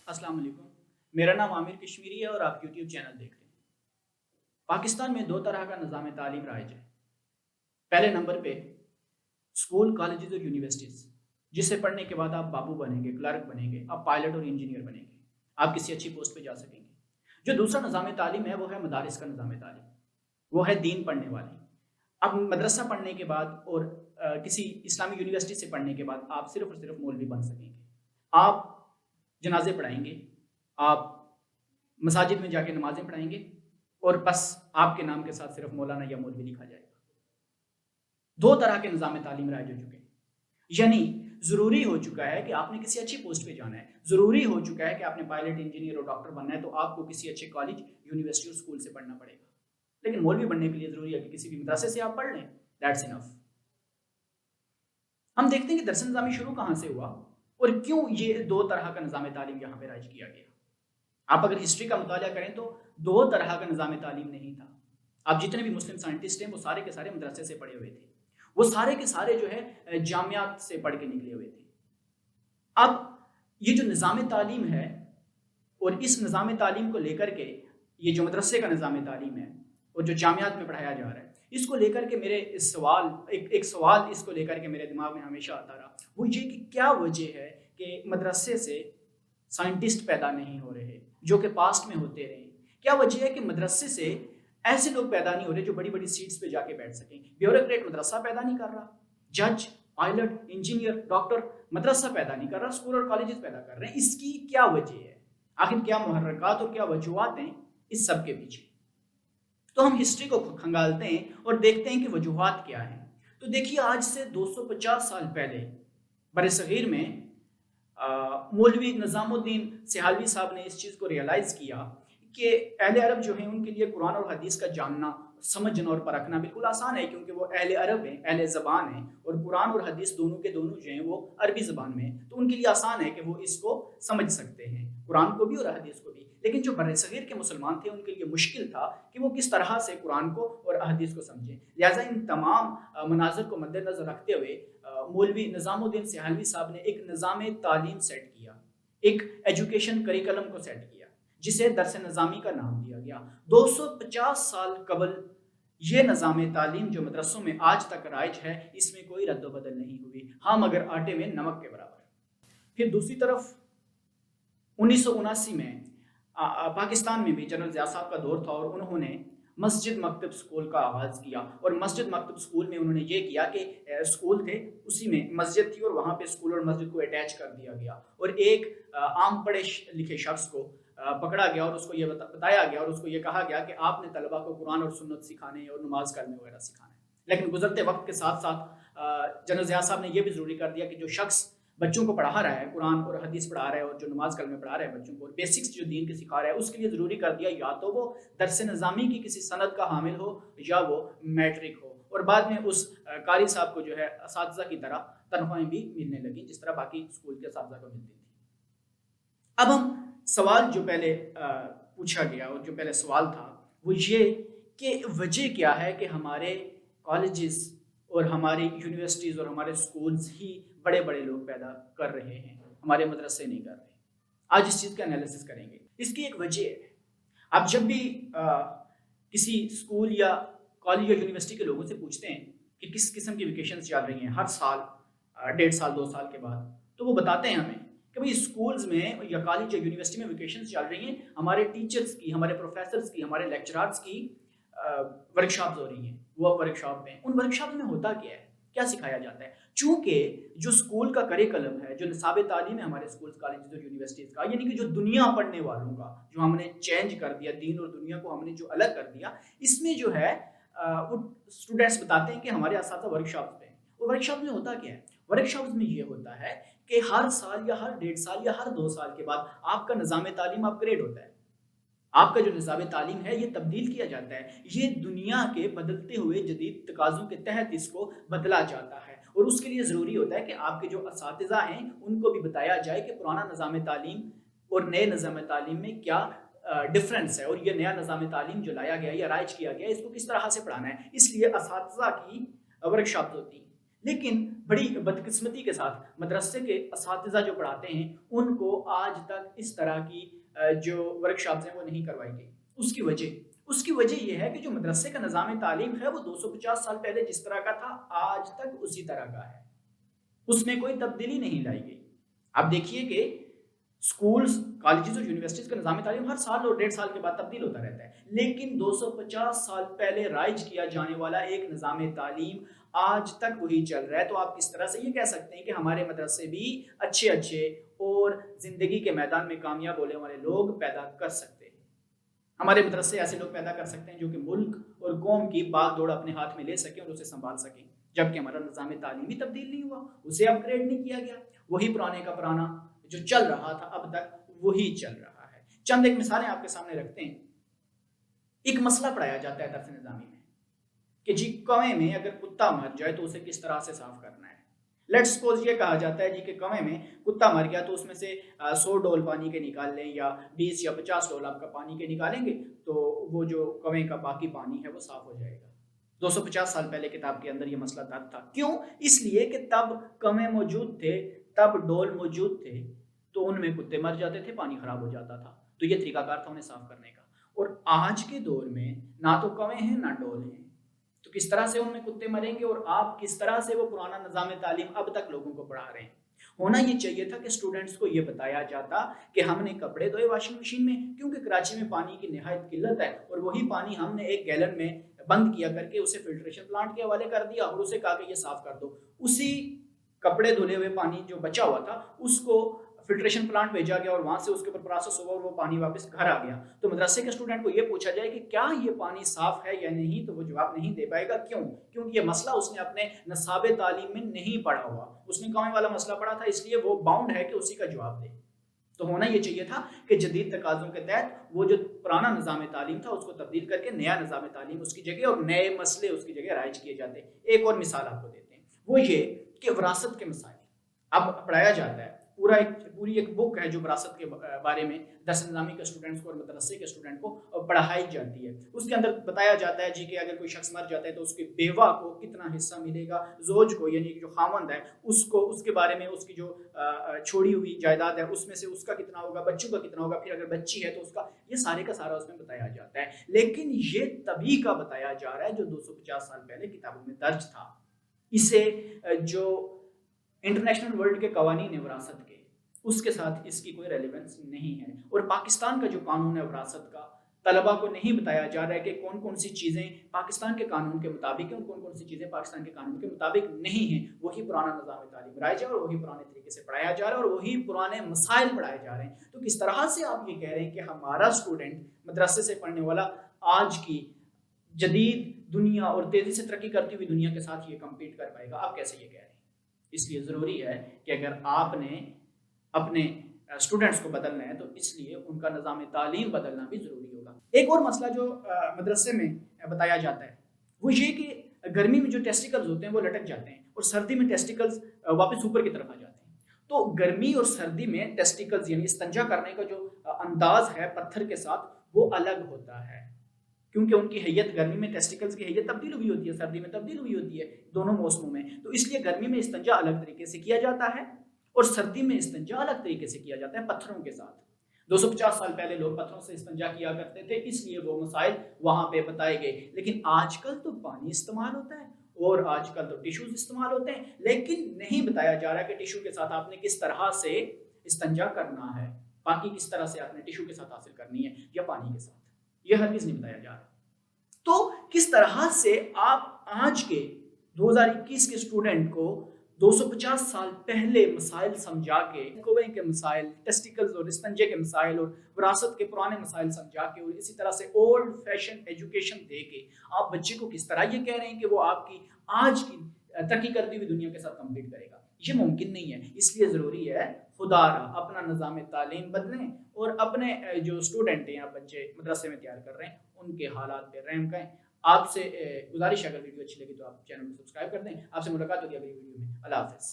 السلام علیکم، میرا نام عامر کشمیری ہے اور آپ یوٹیوب چینل دیکھ رہے ہیں۔ پاکستان میں دو طرح کا نظام تعلیم رائج ہے۔ پہلے نمبر پہ اسکول، کالجز اور یونیورسٹیز، جسے پڑھنے کے بعد آپ بابو بنیں گے، کلرک بنیں گے، آپ پائلٹ اور انجینئر بنیں گے، آپ کسی اچھی پوسٹ پہ جا سکیں گے۔ جو دوسرا نظام تعلیم ہے وہ ہے مدارس کا نظام تعلیم، وہ ہے دین پڑھنے والی۔ اب مدرسہ پڑھنے کے بعد اور کسی اسلامی یونیورسٹی سے پڑھنے کے بعد آپ صرف اور صرف مولوی بن سکیں گے۔ آپ جنازے پڑھائیں گے، آپ مساجد میں جا کے نمازیں پڑھائیں گے، اور بس آپ کے نام کے ساتھ صرف مولانا یا مولوی لکھا جائے گا۔ دو طرح کے نظام تعلیم رائج ہو چکے ہیں، یعنی ضروری ہو چکا ہے کہ آپ نے کسی اچھی پوسٹ پہ جانا ہے، ضروری ہو چکا ہے کہ آپ نے پائلٹ، انجینئر اور ڈاکٹر بننا ہے تو آپ کو کسی اچھے کالج، یونیورسٹی اور اسکول سے پڑھنا پڑے گا۔ لیکن مولوی بننے کے لیے ضروری ہے کہ کسی بھی مدرسے سے آپ پڑھ لیں، دیٹس انف۔ ہم دیکھتے ہیں کہ درس نظامی شروع کہاں سے ہوا اور کیوں یہ دو طرح کا نظام تعلیم یہاں پہ رائج کیا گیا۔ آپ اگر ہسٹری کا مطالعہ کریں تو دو طرح کا نظام تعلیم نہیں تھا۔ آپ جتنے بھی مسلم سائنٹسٹ ہیں وہ سارے کے سارے مدرسے سے پڑھے ہوئے تھے، وہ سارے کے سارے جو ہے جامعات سے پڑھ کے نکلے ہوئے تھے۔ اب یہ جو نظام تعلیم ہے اور اس نظام تعلیم کو لے کر کے یہ جو مدرسے کا نظام تعلیم ہے اور جو جامعات میں پڑھایا جا رہا ہے، اس کو لے کر کے میرے ایک سوال اس کو لے کر کے میرے دماغ میں ہمیشہ آتا رہا، وہ یہ کہ کیا وجہ ہے کہ مدرسے سے سائنٹسٹ پیدا نہیں ہو رہے جو کہ پاسٹ میں ہوتے رہے؟ کیا وجہ ہے کہ مدرسے سے ایسے لوگ پیدا نہیں ہو رہے جو بڑی بڑی سیٹس پہ جا کے بیٹھ سکیں؟ بیوروکریٹ مدرسہ پیدا نہیں کر رہا، جج، پائلٹ، انجینئر، ڈاکٹر مدرسہ پیدا نہیں کر رہا، اسکول اور کالجز پیدا کر رہے ہیں۔ اس کی کیا وجہ ہے؟ آخر کیا محرکات اور کیا وجوہات ہیں اس سب کے پیچھے؟ تو ہم ہسٹری کو کھنگالتے ہیں اور دیکھتے ہیں کہ وجوہات کیا ہیں۔ تو دیکھیے، آج سے 250 سال پہلے بر صغیر میں مولوی نظام الدین سہالوی صاحب نے اس چیز کو ریئلائز کیا کہ اہل عرب جو ہیں ان کے لیے قرآن اور حدیث کا جاننا، سمجھنا اور پرکھنا بالکل آسان ہے، کیونکہ وہ اہل عرب ہیں، اہل زبان ہیں، اور قرآن اور حدیث دونوں کے دونوں جو ہیں وہ عربی زبان میں ہیں، تو ان کے لیے آسان ہے کہ وہ اس کو سمجھ سکتے ہیں، قرآن کو بھی اور حدیث کو بھی۔ لیکن جو بر صغیر کے مسلمان تھے ان کے لیے مشکل تھا کہ وہ کس طرح سے قرآن کو اور حدیث کو سمجھیں۔ لہٰذا ان تمام مناظر کو مد نظر رکھتے ہوئے مولوی نظام الدین سہالوی صاحب نے ایک نظام تعلیم سیٹ کیا، ایک ایجوکیشن کریکلم کو سیٹ کیا، جسے درس نظامی کا نام دیا گیا۔ 250 سال قبل یہ نظام تعلیم جو مدرسوں میں آج تک رائج ہے، اس میں کوئی رد و بدل نہیں ہوئی، ہاں مگر آٹے میں نمک کے برابر۔ پھر دوسری طرف 1979 میں پاکستان میں بھی جنرل ضیاء صاحب کا دور تھا اور انہوں نے مسجد مکتب اسکول کا آغاز کیا، اور مسجد مکتب اسکول میں انہوں نے یہ کیا کہ اسکول تھے، اسی میں مسجد تھی اور وہاں پہ اسکول اور مسجد کو اٹیچ کر دیا گیا، اور ایک عام پڑھے لکھے شخص کو پکڑا گیا اور اس کو یہ بتایا گیا اور اس کو یہ کہا گیا کہ آپ نے طلبہ کو قرآن اور سنت سکھانے اور نماز کلمے وغیرہ سکھانے۔ لیکن گزرتے وقت کے ساتھ ساتھ جنرل ضیاء صاحب نے یہ بھی ضروری کر دیا کہ جو شخص بچوں کو پڑھا رہا ہے، قرآن اور حدیث پڑھا رہا ہے اور جو نماز کلمے پڑھا رہا ہے بچوں کو، اور بیسکس جو دین کے سکھا رہا ہے، اس کے لیے ضروری کر دیا یا تو وہ درس نظامی کی کسی سند کا حامل ہو یا وہ میٹرک ہو، اور بعد میں اس قاری صاحب کو جو ہے اساتذہ کی طرح تنخواہیں بھی ملنے لگیں جس طرح باقی اسکول کے اساتذہ کو ملتی تھی۔ اب ہم سوال جو پہلے پوچھا گیا اور جو پہلے سوال تھا وہ یہ کہ وجہ کیا ہے کہ ہمارے کالجز اور ہماری یونیورسٹیز اور ہمارے اسکولز ہی بڑے بڑے لوگ پیدا کر رہے ہیں، ہمارے مدرسے نہیں کر رہے۔ آج اس چیز کا انالیسس کریں گے۔ اس کی ایک وجہ ہے، آپ جب بھی کسی اسکول یا کالج یا یونیورسٹی کے لوگوں سے پوچھتے ہیں کہ کس قسم کی ویکیشنز چل رہی ہیں ہر سال، 1.5 سال 2 سال کے بعد، تو وہ بتاتے ہیں ہمیں کہ بھائی اسکولز میں یا کالج یا یونیورسٹی میں ویکیشنز چل رہی ہیں، ہمارے ٹیچرز کی، ہمارے پروفیسرز کی، ہمارے لیکچرارز کی ورکشاپز ہو رہی ہیں۔ وہ ورکشاپ میں، ان ورکشاپ میں ہوتا کیا ہے، کیا سکھایا جاتا ہے؟ چونکہ جو اسکول کا کریکلم ہے، جو نصاب تعلیم ہے ہمارے اسکولز، کالجز اور یونیورسٹیز کا، یعنی کہ جو دنیا پڑھنے والوں کا جو ہم نے چینج کر دیا، دین اور دنیا کو ہم نے جو الگ کر دیا، اس میں جو ہے وہ اسٹوڈنٹس بتاتے ہیں کہ ہمارے اساتذہ ورکشاپس پہ ہیں۔ وہ ورکشاپ میں ہوتا کیا ہے؟ ورکشاپس میں یہ ہوتا ہے کہ ہر سال یا ہر 1.5 سال یا ہر 2 سال کے بعد آپ کا نظام تعلیم اپ گریڈ ہوتا ہے، آپ کا جو نظام تعلیم ہے یہ تبدیل کیا جاتا ہے، یہ دنیا کے بدلتے ہوئے جدید تقاضوں کے تحت اس کو بدلا جاتا ہے، اور اس کے لیے ضروری ہوتا ہے کہ آپ کے جو اساتذہ ہیں ان کو بھی بتایا جائے کہ پرانا نظام تعلیم اور نئے نظام تعلیم میں کیا ڈفرینس ہے، اور یہ نیا نظام تعلیم جو لایا گیا یا رائج کیا گیا اس کو کس طرح سے پڑھانا ہے۔ اس لیے اساتذہ کی ورکشاپ ہوتی ہیں۔ لیکن बड़ी बदकिस्मती के साथ मदरसे के असातिज़ा जो पढ़ाते हैं उनको आज तक इस तरह की जो वर्कशॉप्स हैं वो नहीं करवाई गई। उसकी वजह ये है कि जो मदरसे का निज़ाम तालीम है वो 250 साल पहले जिस तरह का था आज तक उसी तरह का है, उसमें कोई तब्दीली नहीं लाई गई। आप देखिए कि स्कूल्स, कॉलेजेस और यूनिवर्सिटीज का निज़ाम तालीम हर साल और 1.5 साल के बाद तब्दील होता रहता है, लेकिन 250 साल पहले राइज किया जाने वाला एक निज़ाम तालीम आज तक वही चल रहा है। तो आप किस तरह से ये कह सकते हैं कि हमारे मदरसे भी अच्छे अच्छे और ज़िंदगी के मैदान में कामयाब होने वाले लोग पैदा कर सकते हैं। हमारे मदरसे ऐसे लोग पैदा कर सकते हैं जो कि मुल्क और कौम की बाग दौड़ अपने हाथ में ले सकें और उसे संभाल सकें, जबकि हमारा निज़ाम तालीम भी तब्दील नहीं हुआ, उसे अपग्रेड नहीं किया गया, वही पुराने का पुराना जो चल रहा था अब तक वही चल रहा है। चंद एक मिसालें आपके सामने रखते हैं। एक मसला पढ़ाया जाता है दर्स निज़ामी में कि जी कौवे में अगर कुत्ता मर जाए तो उसे किस तरह से साफ करना है। लेट्स सपोज ये कहा जाता है जी कि कौवे में कुत्ता मर गया तो उसमें से 100 डोल पानी के निकाल लें या 20 या 50 डोल आपका पानी के निकालेंगे तो वो जो कौवे का बाकी पानी है वो साफ हो जाएगा। 250 साल पहले किताब के अंदर ये मसला दर्ज था। क्यों? इसलिए कि तब कौवे मौजूद थे, तब डोल मौजूद थे, तो उनमें कुत्ते मर जाते थे, पानी खराब हो जाता था, तो ये तरीकाकार था उन्हें साफ करने का। और आज के दौर में ना तो कौवे हैं ना डोल हैं, तो किस तरह से उनमें कुत्ते मरेंगे और आप किस तरह से वो पुराना निज़ाम तालीम अब तक लोगों को पढ़ा रहे हैं। होना ये चाहिए था कि स्टूडेंट्स को ये बताया जाता कि हमने कपड़े धोए वॉशिंग मशीन में, क्योंकि कराची में पानी की निहायत किल्लत है, और वही पानी हमने एक गैलन में बंद किया करके उसे फिल्ट्रेशन प्लांट के हवाले कर दिया और उसे कहा कि ये साफ कर दो। उसी कपड़े धुले हुए पानी जो बचा हुआ था उसको फिल्ट्रेशन प्लांट भेजा गया और वहां से उसके ऊपर प्रोसेस हुआ और वो पानी वापस घर आ गया। तो मदरसे के स्टूडेंट को ये पूछा जाए कि क्या ये पानी साफ है या नहीं, तो वो जवाब नहीं दे पाएगा। क्यों? क्योंकि ये मसला उसने अपने नसाब तालीम में नहीं पढ़ा हुआ, उसने कौवे वाला मसला पढ़ा था, इसलिए वो बाउंड है कि उसी का जवाब दे। तो होना ये चाहिए था कि जदीद तकाज़ों के तहत वो जो पुराना निज़ाम तालीम था उसको तब्दील करके नया निज़ाम तालीम उसकी जगह और नए मसले उसकी जगह राइज किए जाते। एक और मिसाल आपको देते हैं, वो ये कि विरासत के मसाइल अब पढ़ाया जाता है। पूरी एक बुक है जो विरासत के बारे में दर्स निज़ामी के स्टूडेंट्स को और मदरसे के स्टूडेंट को पढ़ाई जाती है। उसके अंदर बताया जाता है जी कि अगर कोई शख्स मर जाता है तो उसकी बेवा को कितना हिस्सा मिलेगा, जोज को यानी जो खामंद है उसको, उसके बारे में उसकी जो छोड़ी हुई जायदाद है उसमें से उसका कितना होगा, बच्चों का कितना होगा, फिर अगर बच्ची है तो उसका, ये सारे का सारा उसमें बताया जाता है। लेकिन ये तभी का बताया जा रहा है जो 250 साल पहले किताबों में दर्ज था। इसे जो इंटरनेशनल वर्ल्ड के कवानीन है विरासत के, उसके साथ इसकी कोई रेलिवेंस नहीं है। और पाकिस्तान का जो कानून है विरासत का, तलबा को नहीं बताया जा रहा है कि कौन कौन सी चीज़ें पाकिस्तान के कानून के मुताबिक हैं और कौन कौन सी चीज़ें पाकिस्तान के कानून के मुताबिक नहीं हैं। वही पुराना निज़ाम तालीम राइज है और वही पुराने तरीके से पढ़ाया जा रहा है और वही पुराने मसाइल पढ़ाए जा रहे हैं। तो किस तरह से आप ये कह रहे हैं कि हमारा स्टूडेंट मदरसे से पढ़ने वाला आज की जदीद दुनिया और तेज़ी से तरक्की करती हुई दुनिया के साथ ये कम्पीट कर पाएगा? आप कैसे ये कह रहे हैं? इसलिए ज़रूरी है कि अगर आपने अपने स्टूडेंट्स को बदलना है तो इसलिए उनका निज़ाम तालीम बदलना भी ज़रूरी होगा। एक और मसला जो मदरसे में बताया जाता है वो ये कि गर्मी में जो टेस्टिकल्स होते हैं वो लटक जाते हैं और सर्दी में टेस्टिकल्स वापस ऊपर की तरफ आ जाते हैं। तो गर्मी और सर्दी में टेस्टिकल्स यानी इस्तिंजा करने का जो अंदाज है पत्थर के साथ वो अलग होता है, क्योंकि उनकी हैयत, गर्मी में टेस्टिकल्स की हैयत तब्दील हुई होती है, सर्दी में तब्दील हुई होती है, दोनों मौसमों में। तो इसलिए गर्मी में इस्तिंजा अलग तरीके से किया जाता है और सर्दी में इस्तिंजा अलग तरीके से किया जाता है पत्थरों के साथ। 250 साल पहले लोग पत्थरों से इस्तिंजा किया करते थे, इसलिए वो मसाइल वहां पे बताए गए। लेकिन आजकल तो पानी इस्तेमाल होता है और आजकल तो टिश्यूज इस्तेमाल होते हैं, लेकिन नहीं बताया जा रहा कि टिश्यू के साथ आपने किस तरह से इस्तिंजा करना है, पानी किस तरह से आपने टिश्यू के साथ हासिल करनी है या पानी के साथ, यह हरगिज़ नहीं बताया जा रहा। तो किस तरह से आप आज के 2021 के स्टूडेंट को 250 साल पहले मसाइल समझा के, कौवे के मसाइल, टेस्टिकल्स और इस्तिंजे के मसाइल और विरासत के पुराने मसाइल समझा के और इसी तरह से ओल्ड फैशन एजुकेशन दे के आप बच्चे को किस तरह ये कह रहे हैं कि वो आपकी आज की तरक्की करती हुई दुनिया के साथ कम्पीट करेगा? ये मुमकिन नहीं है। इसलिए ज़रूरी है खुदारा अपना निज़ाम तालीम बदलें और अपने जो स्टूडेंट हैं या बच्चे मदरसे में तैयार कर रहे हैं उनके हालात पे रहम करें। आपसे गुजारिश है, अगर वीडियो अच्छी लगी तो आप चैनल को सब्सक्राइब कर दें। आपसे मुलाकात होगी अगली वीडियो में। अल्लाह हाफ़िज़।